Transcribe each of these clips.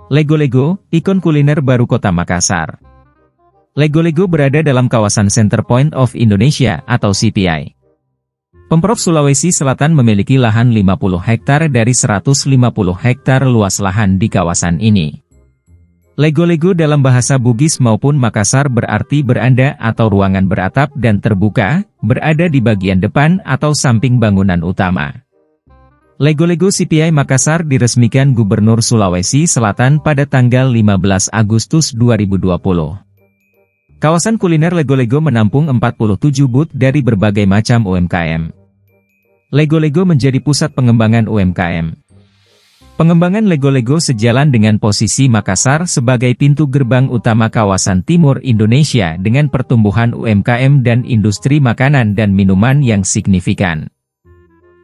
Lego-Lego, ikon kuliner baru Kota Makassar. Lego-Lego berada dalam kawasan Center Point of Indonesia atau CPI. Pemprov Sulawesi Selatan memiliki lahan 50 hektar dari 150 hektar luas lahan di kawasan ini. Lego-Lego dalam bahasa Bugis maupun Makassar berarti beranda atau ruangan beratap dan terbuka, berada di bagian depan atau samping bangunan utama. Lego-Lego CPI Makassar diresmikan Gubernur Sulawesi Selatan pada tanggal 15 Agustus 2020. Kawasan kuliner Lego-Lego menampung 47 booth dari berbagai macam UMKM. Lego-Lego menjadi pusat pengembangan UMKM. Pengembangan Lego-Lego sejalan dengan posisi Makassar sebagai pintu gerbang utama kawasan timur Indonesia dengan pertumbuhan UMKM dan industri makanan dan minuman yang signifikan.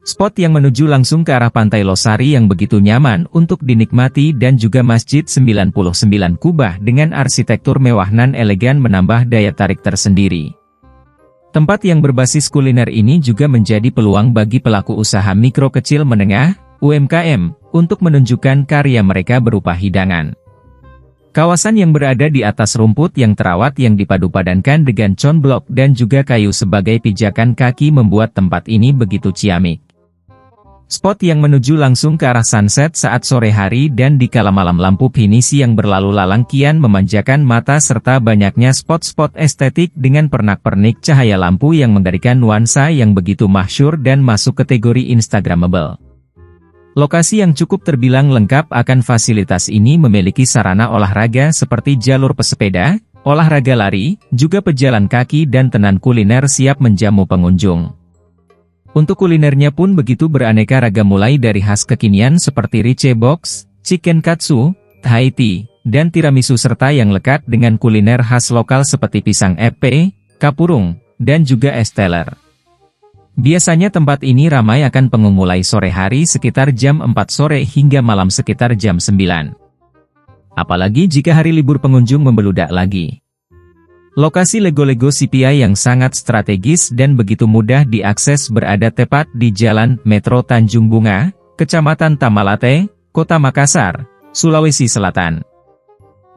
Spot yang menuju langsung ke arah Pantai Losari yang begitu nyaman untuk dinikmati dan juga Masjid 99 Kubah dengan arsitektur mewah nan elegan menambah daya tarik tersendiri. Tempat yang berbasis kuliner ini juga menjadi peluang bagi pelaku usaha mikro kecil menengah, UMKM, untuk menunjukkan karya mereka berupa hidangan. Kawasan yang berada di atas rumput yang terawat yang dipadu-padankan dengan conblok dan juga kayu sebagai pijakan kaki membuat tempat ini begitu ciamik. Spot yang menuju langsung ke arah sunset saat sore hari dan di kala malam lampu pinisi yang berlalu lalang kian memanjakan mata serta banyaknya spot-spot estetik dengan pernak-pernik cahaya lampu yang memberikan nuansa yang begitu masyhur dan masuk kategori Instagramable. Lokasi yang cukup terbilang lengkap akan fasilitas ini memiliki sarana olahraga seperti jalur pesepeda, olahraga lari, juga pejalan kaki dan tenan kuliner siap menjamu pengunjung. Untuk kulinernya pun begitu beraneka ragam mulai dari khas kekinian seperti rice box, chicken katsu, Thai tea, dan tiramisu serta yang lekat dengan kuliner khas lokal seperti pisang epe, kapurung, dan juga es teler. Biasanya tempat ini ramai akan pengunjung mulai sore hari sekitar jam 4 sore hingga malam sekitar jam 9. Apalagi jika hari libur pengunjung membeludak lagi. Lokasi Lego-Lego CPI yang sangat strategis dan begitu mudah diakses berada tepat di Jalan Metro Tanjung Bunga, Kecamatan Tamalate, Kota Makassar, Sulawesi Selatan.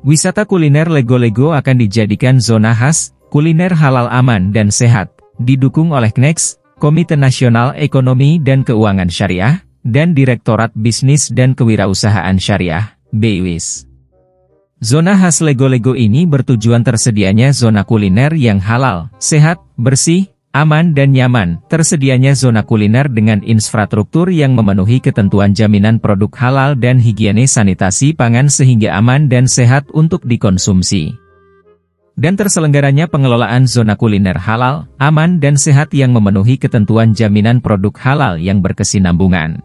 Wisata kuliner Lego-Lego akan dijadikan zona khas, kuliner halal aman dan sehat, didukung oleh KNEX, Komite Nasional Ekonomi dan Keuangan Syariah, dan Direktorat Bisnis dan Kewirausahaan Syariah, BIWIS. Zona khas Lego-Lego ini bertujuan tersedianya zona kuliner yang halal, sehat, bersih, aman dan nyaman. Tersedianya zona kuliner dengan infrastruktur yang memenuhi ketentuan jaminan produk halal dan higiene sanitasi pangan sehingga aman dan sehat untuk dikonsumsi. Dan terselenggaranya pengelolaan zona kuliner halal, aman dan sehat yang memenuhi ketentuan jaminan produk halal yang berkesinambungan.